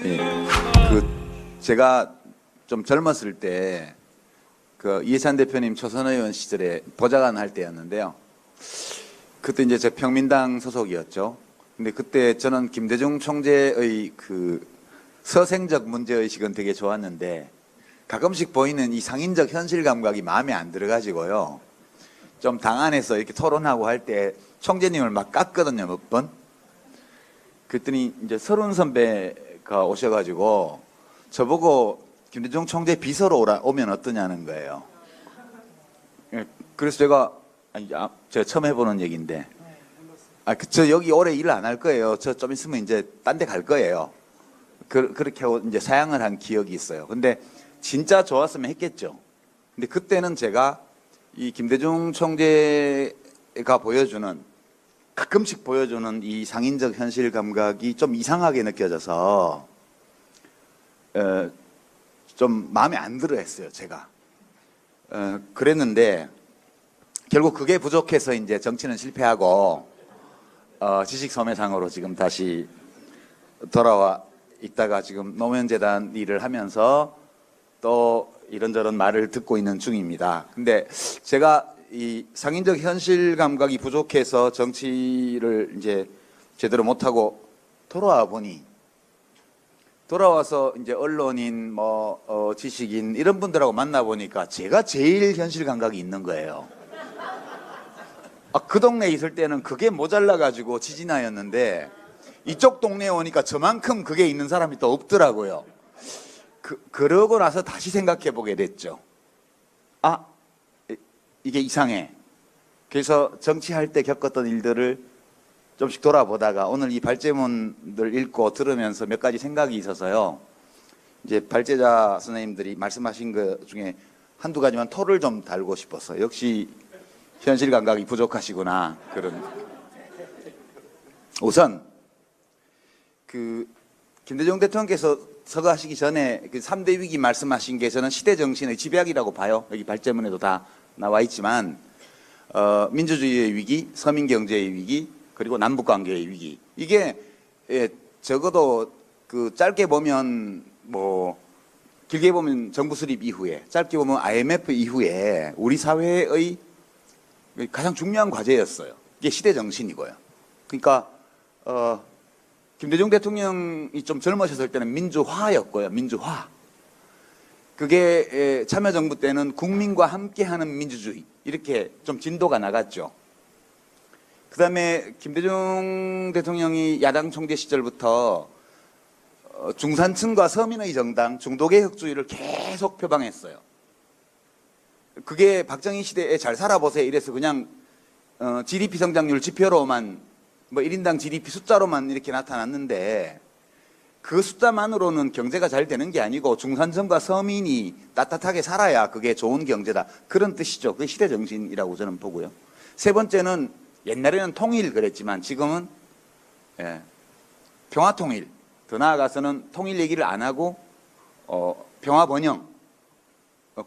예. 제가 좀 젊었을 때 이해찬 대표님 초선 의원 시절에 보좌관 할 때였는데요. 그때 이제 저 평민당 소속이었죠. 근데 그때 저는 김대중 총재의 서생적 문제의식은 되게 좋았는데 가끔씩 보이는 이 상인적 현실 감각이 마음에 안 들어가지고요. 좀 당 안에서 이렇게 토론하고 할 때 총재님을 막 깠거든요, 몇 번. 그랬더니 이제 서른 선배가 오셔가지고 저보고 김대중 총재 비서로 오면 어떠냐는 거예요. 그래서 제가 처음 해보는 얘기인데, 저 여기 오래 일 안 할 거예요. 저 좀 있으면 이제 딴 데 갈 거예요. 그렇게 하고 이제 사양을 한 기억이 있어요. 근데 진짜 좋았으면 했겠죠. 근데 그때는 제가 이 김대중 총재가 가끔씩 보여주는 이 상인적 현실 감각이 좀 이상하게 느껴져서 좀 마음에 안 들어 했어요, 제가. 그랬는데 결국 그게 부족해서 이제 정치는 실패하고 지식소매상으로 지금 다시 돌아와 있다가 지금 노무현재단 일을 하면서 또 이런저런 말을 듣고 있는 중입니다. 근데 제가 이 상인적 현실 감각이 부족해서 정치를 이제 제대로 못하고 돌아와서 이제 언론인, 지식인 이런 분들하고 만나보니까 제가 제일 현실 감각이 있는 거예요. 그 동네에 있을 때는 그게 모자라가지고 지진아였는데 이쪽 동네에 오니까 저만큼 그게 있는 사람이 또 없더라고요. 그러고 나서 다시 생각해 보게 됐죠. 이게 이상해. 그래서 정치할 때 겪었던 일들을 좀씩 돌아보다가 오늘 이 발제문들 읽고 들으면서 몇 가지 생각이 있어서요. 이제 발제자 선생님들이 말씀하신 것 중에 한두 가지만 토를 좀 달고 싶어서 역시 현실 감각이 부족하시구나. 우선 김대중 대통령께서 서거하시기 전에 3대 위기 말씀하신 게 저는 시대 정신의 집약이라고 봐요. 여기 발제문에도 다 나와 있지만 민주주의의 위기, 서민 경제의 위기, 그리고 남북 관계의 위기. 이게 적어도 짧게 보면 길게 보면 정부 수립 이후에, 짧게 보면 IMF 이후에 우리 사회의 가장 중요한 과제였어요. 이게 시대 정신이고요. 그러니까 김대중 대통령이 좀 젊으셨을 때는 민주화였고요. 민주화. 그게 참여정부 때는 국민과 함께하는 민주주의 이렇게 좀 진도가 나갔죠. 그 다음에 김대중 대통령이 야당 총재 시절부터 중산층과 서민의 정당 중도개혁주의를 계속 표방했어요. 그게 박정희 시대에 잘 살아보세요 이래서 그냥 GDP 성장률 지표로만 1인당 GDP 숫자로만 이렇게 나타났는데 그 숫자만으로는 경제가 잘 되는 게 아니고 중산층과 서민이 따뜻하게 살아야 그게 좋은 경제다. 그런 뜻이죠. 그게 시대 정신이라고 저는 보고요. 세 번째는 옛날에는 통일 그랬지만 지금은 평화통일, 더 나아가서는 통일 얘기를 안 하고 평화번영,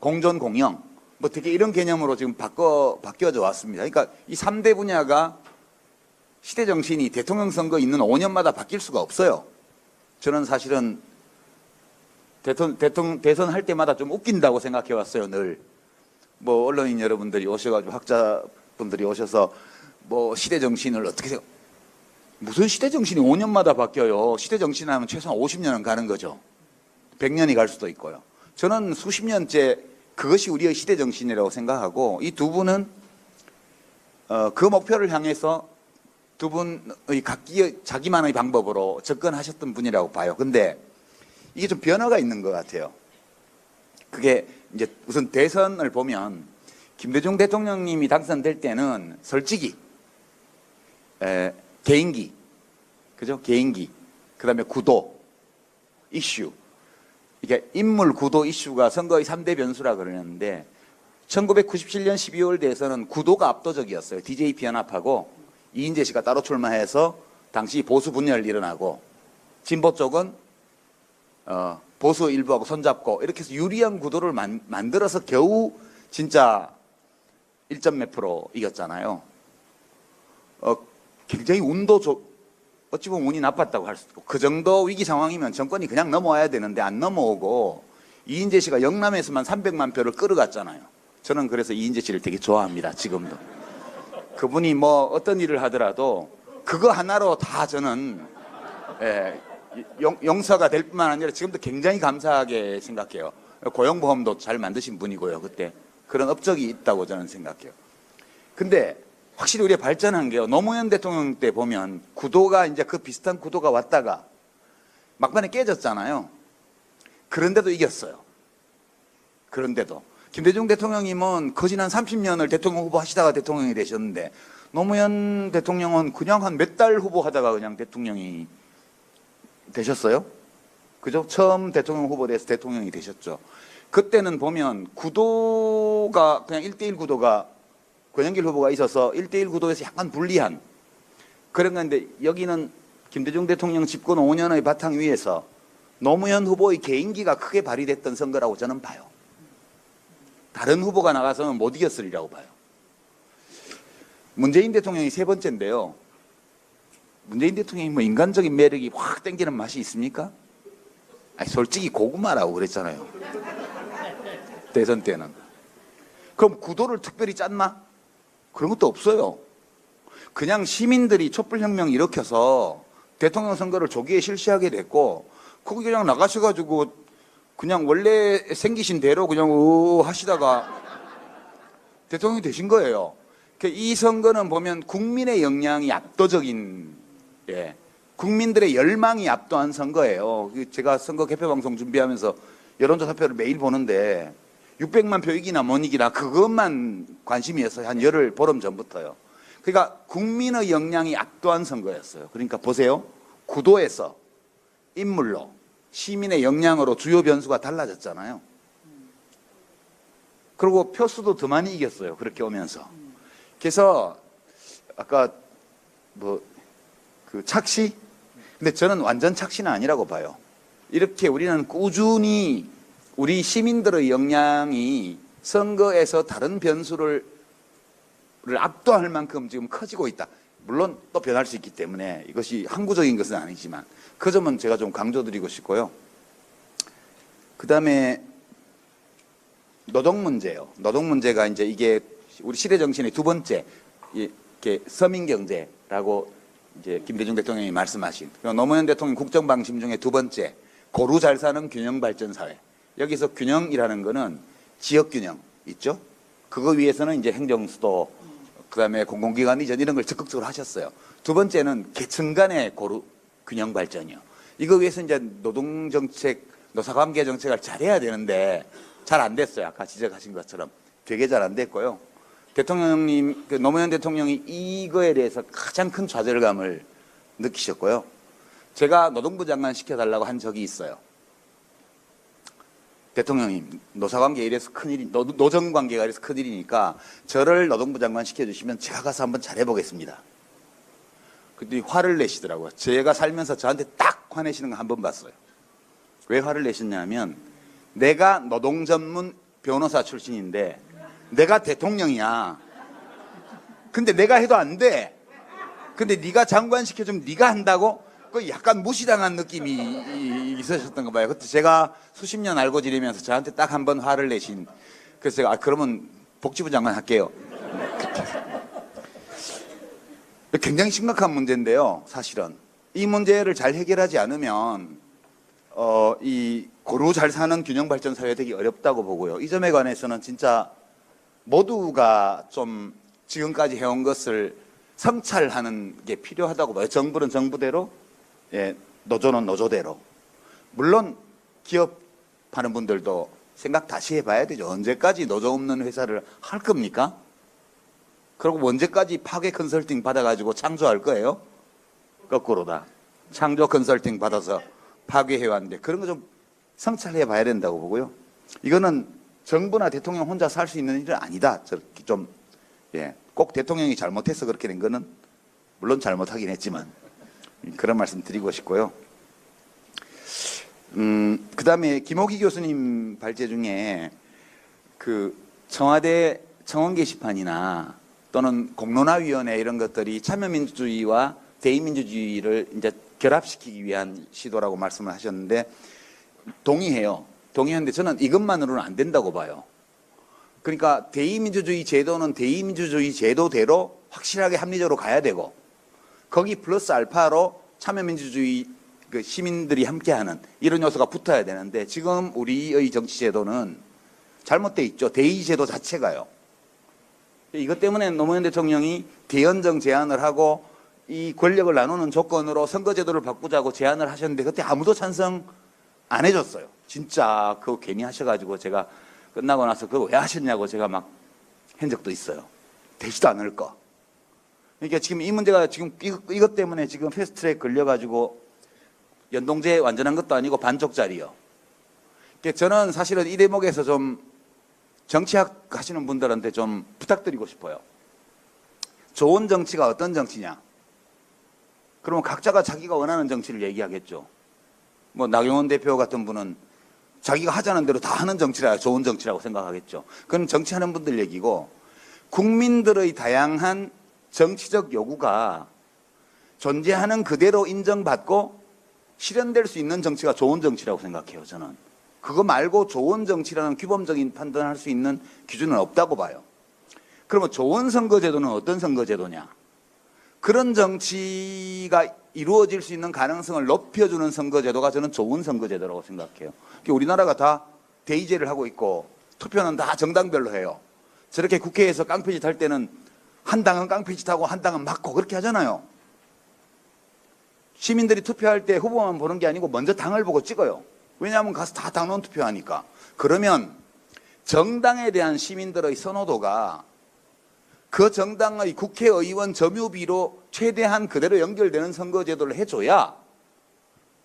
공존공영 되게 이런 개념으로 지금 바뀌어져 왔습니다. 그러니까 이 3대 분야가 시대 정신이 대통령 선거 있는 5년마다 바뀔 수가 없어요. 저는 사실은 대선 할 때마다 좀 웃긴다고 생각해 왔어요, 늘. 언론인 여러분들이 오셔가지고 학자분들이 오셔서 시대 정신을 어떻게 무슨 시대 정신이 5년마다 바뀌어요. 시대 정신 하면 최소한 50년은 가는 거죠. 100년이 갈 수도 있고요. 저는 수십 년째 그것이 우리의 시대 정신이라고 생각하고 이 두 분은 그 목표를 향해서 두 분의 각기 자기만의 방법으로 접근하셨던 분이라고 봐요. 근데 이게 좀 변화가 있는 것 같아요. 그게 이제 우선 대선을 보면 김대중 대통령님이 당선될 때는 솔직히 개인기, 그죠? 개인기, 그 다음에 구도, 이슈. 이게 인물, 구도, 이슈가 선거의 3대 변수라 그러는데 1997년 12월 대선은 구도가 압도적이었어요. DJP 연합하고 이인재 씨가 따로 출마해서 당시 보수 분열이 일어나고 진보 쪽은 보수 일부하고 손잡고 이렇게 해서 유리한 구도를 만들어서 겨우 진짜 1점 몇 프로 이겼잖아요. 굉장히 운도 어찌 보면 운이 나빴다고 할 수도 있고, 그 정도 위기 상황이면 정권이 그냥 넘어와야 되는데 안 넘어오고 이인재 씨가 영남에서만 300만 표를 끌어갔잖아요. 저는 그래서 이인재 씨를 되게 좋아합니다. 지금도. 그분이 뭐 어떤 일을 하더라도 그거 하나로 다 저는 용서가 될 뿐만 아니라 지금도 굉장히 감사하게 생각해요. 고용보험도 잘 만드신 분이고요. 그때 그런 업적이 있다고 저는 생각해요. 근데 확실히 우리가 발전한 게요. 노무현 대통령 때 보면 구도가 이제 그 비슷한 구도가 왔다가 막판에 깨졌잖아요. 그런데도 이겼어요. 그런데도 김대중 대통령님은 거진 한 30년을 대통령 후보 하시다가 대통령이 되셨는데, 노무현 대통령은 그냥 한 몇 달 후보 하다가 그냥 대통령이 되셨어요. 그죠? 처음 대통령 후보 돼서 대통령이 되셨죠. 그때는 보면 구도가 그냥 1대1 구도가 권영길 후보가 있어서 1대1 구도에서 약간 불리한 그런 건데, 여기는 김대중 대통령 집권 5년의 바탕 위에서 노무현 후보의 개인기가 크게 발휘됐던 선거라고 저는 봐요. 다른 후보가 나가서는 못 이겼으리라고 봐요. 문재인 대통령이 세 번째인데요. 문재인 대통령이 뭐 인간적인 매력이 확 땡기는 맛이 있습니까? 아니, 솔직히 고구마라고 그랬잖아요. 대선 때는. 그럼 구도를 특별히 짰나? 그런 것도 없어요. 그냥 시민들이 촛불혁명 일으켜서 대통령 선거를 조기에 실시하게 됐고, 거기 그냥 나가셔가지고 그냥 원래 생기신 대로 그냥 하시다가 대통령이 되신 거예요. 이 선거는 보면 국민의 영향이 압도적인, 국민들의 열망이 압도한 선거예요. 제가 선거 개표방송 준비하면서 여론조사표를 매일 보는데 600만 표 이기나 못 이기나 그것만 관심이었어요. 한 열흘 보름 전부터요. 그러니까 국민의 영향이 압도한 선거였어요. 그러니까 보세요. 구도에서 인물로 시민의 영향으로 주요 변수가 달라졌잖아요. 그리고 표수도 더 많이 이겼어요. 그렇게 오면서. 그래서 아까 뭐 그 착시? 근데 저는 완전 착시는 아니라고 봐요. 이렇게 우리는 꾸준히 우리 시민들의 영향이 선거에서 다른 변수를 압도할 만큼 지금 커지고 있다. 물론 또 변할 수 있기 때문에 이것이 항구적인 것은 아니지만 그 점은 제가 좀 강조드리고 싶고요. 그 다음에 노동 문제요. 노동 문제가 이제 이게 우리 시대 정신의 두 번째, 이렇게 서민 경제라고 이제 김대중 대통령이 말씀하신, 노무현 대통령 국정 방침 중에 두 번째, 고루 잘 사는 균형 발전 사회. 여기서 균형이라는 거는 지역 균형 있죠? 그거 위해서는 이제 행정수도, 그 다음에 공공기관 이전 이런 걸 적극적으로 하셨어요. 두 번째는 계층 간의 고루 균형 발전이요. 이거 위해서 이제 노동정책, 노사관계 정책을 잘해야 되는데 잘 안 됐어요. 아까 지적하신 것처럼 되게 잘 안 됐고요. 대통령님, 노무현 대통령이 이거에 대해서 가장 큰 좌절감을 느끼셨고요. 제가 노동부 장관 시켜달라고 한 적이 있어요. 대통령님, 노사관계 이래서 큰일이, 노정관계가 이래서 큰일이니까 저를 노동부 장관 시켜주시면 제가 가서 한번 잘해보겠습니다. 그때 화를 내시더라고요. 제가 살면서 저한테 딱 화내시는 거 한 번 봤어요. 왜 화를 내셨냐면, 내가 노동 전문 변호사 출신인데 내가 대통령이야. 근데 내가 해도 안 돼. 근데 네가 장관 시켜주면 네가 한다고? 그 약간 무시당한 느낌이 있으셨던 거 봐요. 그때 제가 수십 년 알고 지내면서 저한테 딱 한 번 화를 내신. 그래서 제가 그러면 복지부 장관 할게요. 굉장히 심각한 문제인데요. 사실은 이 문제를 잘 해결하지 않으면 이 고루 잘 사는 균형 발전 사회 되기 어렵다고 보고요. 이 점에 관해서는 진짜 모두가 좀 지금까지 해온 것을 성찰하는 게 필요하다고 봐요. 정부는 정부대로, 노조는 노조대로. 물론 기업하는 분들도 생각 다시 해봐야 되죠. 언제까지 노조 없는 회사를 할 겁니까? 그리고 언제까지 파괴 컨설팅 받아가지고 창조할 거예요? 거꾸로다. 창조 컨설팅 받아서 파괴해왔는데 그런 거 좀 성찰해 봐야 된다고 보고요. 이거는 정부나 대통령 혼자서 할 수 있는 일은 아니다. 저렇게 좀, 꼭 대통령이 잘못해서 그렇게 된 거는 물론 잘못하긴 했지만 그런 말씀 드리고 싶고요. 그 다음에 김호기 교수님 발제 중에 그 청와대 청원 게시판이나 또는 공론화위원회 이런 것들이 참여민주주의와 대의민주주의를 이제 결합시키기 위한 시도라고 말씀을 하셨는데 동의해요. 동의하는데 저는 이것만으로는 안 된다고 봐요. 그러니까 대의민주주의 제도는 대의민주주의 제도대로 확실하게 합리적으로 가야 되고 거기 플러스 알파로 참여민주주의 그 시민들이 함께하는 이런 요소가 붙어야 되는데 지금 우리의 정치제도는 잘못돼 있죠. 대의제도 자체가요. 이것 때문에 노무현 대통령이 대연정 제안을 하고 이 권력을 나누는 조건으로 선거제도를 바꾸자고 제안을 하셨는데 그때 아무도 찬성 안 해줬어요. 진짜 그거 괜히 하셔가지고 제가 끝나고 나서 그거 왜 하셨냐고 제가 막 한 적도 있어요. 되지도 않을 거. 그러니까 지금 이 문제가 지금 이것 때문에 지금 패스트트랙 걸려가지고 연동제 완전한 것도 아니고 반쪽짜리요. 그러니까 저는 사실은 이 대목에서 좀 정치학 하시는 분들한테 좀 부탁드리고 싶어요. 좋은 정치가 어떤 정치냐? 그러면 각자가 자기가 원하는 정치를 얘기하겠죠. 뭐 나경원 대표 같은 분은 자기가 하자는 대로 다 하는 정치라 좋은 정치라고 생각하겠죠. 그건 정치하는 분들 얘기고 국민들의 다양한 정치적 요구가 존재하는 그대로 인정받고 실현될 수 있는 정치가 좋은 정치라고 생각해요. 저는. 그거 말고 좋은 정치라는 규범적인 판단할 수 있는 기준은 없다고 봐요. 그러면 좋은 선거제도는 어떤 선거제도냐? 그런 정치가 이루어질 수 있는 가능성을 높여주는 선거제도가 저는 좋은 선거제도라고 생각해요. 우리나라가 다 대의제를 하고 있고 투표는 다 정당별로 해요. 저렇게 국회에서 깡패짓 할 때는 한 당은 깡패짓하고 한 당은 막고 그렇게 하잖아요. 시민들이 투표할 때 후보만 보는 게 아니고 먼저 당을 보고 찍어요. 왜냐하면 가서 다 당론 투표하니까. 그러면 정당에 대한 시민들의 선호도가 그 정당의 국회의원 점유비로 최대한 그대로 연결되는 선거제도를 해줘야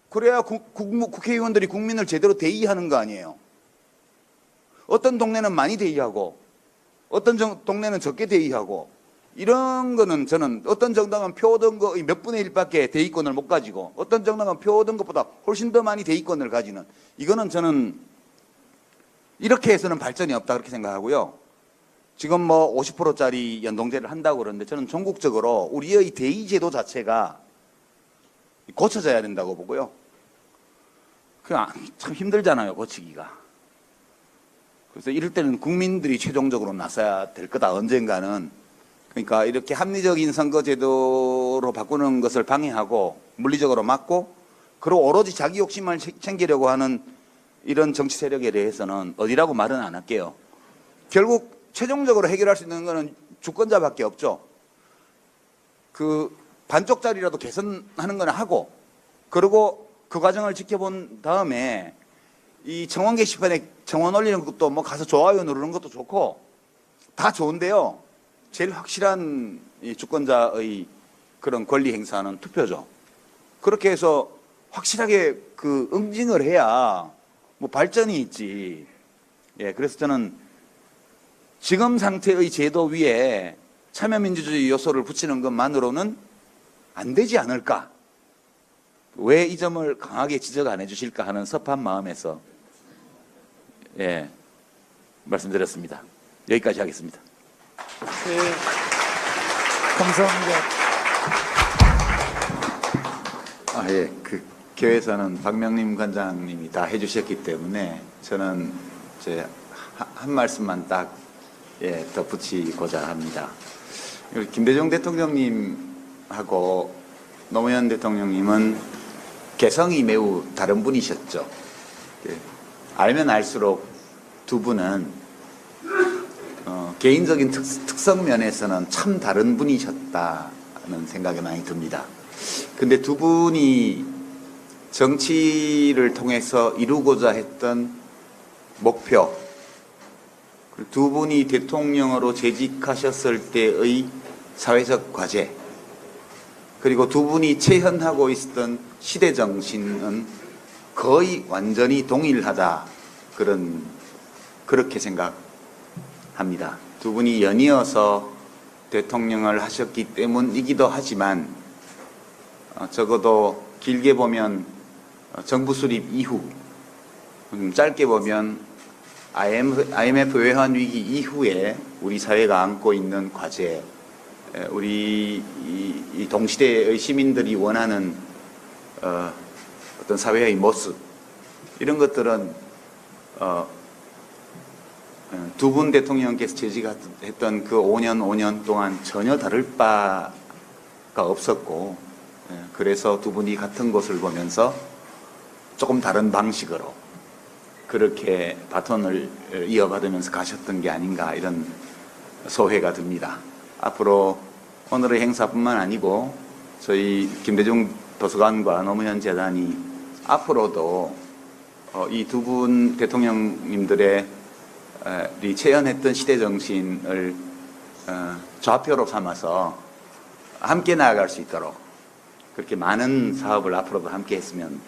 그래야 국회의원들이 국민을 제대로 대의하는 거 아니에요. 어떤 동네는 많이 대의하고 어떤 동네는 적게 대의하고 이런 거는 저는 어떤 정당은 표 얻은 거의 몇 분의 1밖에 대의권을 못 가지고 어떤 정당은 표 얻은 것보다 훨씬 더 많이 대의권을 가지는 이거는 저는 이렇게 해서는 발전이 없다 그렇게 생각하고요. 지금 뭐 50%짜리 연동제를 한다고 그러는데 저는 전국적으로 우리의 대의제도 자체가 고쳐져야 된다고 보고요. 그냥 참 힘들잖아요, 고치기가. 그래서 이럴 때는 국민들이 최종적으로 나서야 될 거다, 언젠가는. 그러니까 이렇게 합리적인 선거제도로 바꾸는 것을 방해하고 물리적으로 막고 그리고 오로지 자기 욕심만 챙기려고 하는 이런 정치 세력에 대해서는 어디라고 말은 안 할게요. 결국 최종적으로 해결할 수 있는 거는 주권자밖에 없죠. 그 반쪽짜리라도 개선하는 거는 하고 그리고 그 과정을 지켜본 다음에 이 청원 게시판에 청원 올리는 것도 뭐 가서 좋아요 누르는 것도 좋고 다 좋은데요. 제일 확실한 이 주권자의 그런 권리 행사는 투표죠. 그렇게 해서 확실하게 그 응징을 해야 뭐 발전이 있지. 예, 그래서 저는 지금 상태의 제도 위에 참여민주주의 요소를 붙이는 것만으로는 안 되지 않을까? 왜 이 점을 강하게 지적 안 해주실까 하는 섭한 마음에서 예, 말씀드렸습니다. 여기까지 하겠습니다. 네, 감사합니다. 예, 그 교회에서는 박명림 관장님이 다 해주셨기 때문에 저는 이제 한 말씀만 딱 덧붙이고자 합니다. 김대중 대통령님하고 노무현 대통령님은 개성이 매우 다른 분이셨죠. 알면 알수록 두 분은 개인적인 특성 면에서는 참 다른 분이셨다는 생각이 많이 듭니다. 근데 두 분이 정치를 통해서 이루고자 했던 목표, 두 분이 대통령으로 재직하셨을 때의 사회적 과제, 그리고 두 분이 체현하고 있었던 시대 정신은 거의 완전히 동일하다. 그렇게 생각합니다. 두 분이 연이어서 대통령을 하셨기 때문이기도 하지만 적어도 길게 보면 정부 수립 이후, 짧게 보면 IMF 외환 위기 이후에 우리 사회가 안고 있는 과제, 우리 이 동시대의 시민들이 원하는 어떤 사회의 모습 이런 것들은 두 분 대통령께서 제지했던 그 5년 동안 전혀 다를 바가 없었고, 그래서 두 분이 같은 곳을 보면서 조금 다른 방식으로 그렇게 바톤을 이어받으면서 가셨던 게 아닌가, 이런 소회가 듭니다. 앞으로 오늘의 행사뿐만 아니고 저희 김대중 도서관과 노무현 재단이 앞으로도 이 두 분 대통령님들의 체현했던 시대 정신을 좌표로 삼아서 함께 나아갈 수 있도록 그렇게 많은 사업을 앞으로도 함께 했으면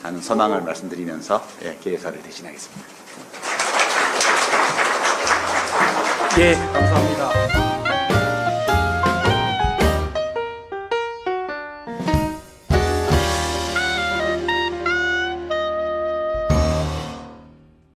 하는 소망을 말씀드리면서 기획사를 대신하겠습니다. 예, 감사합니다.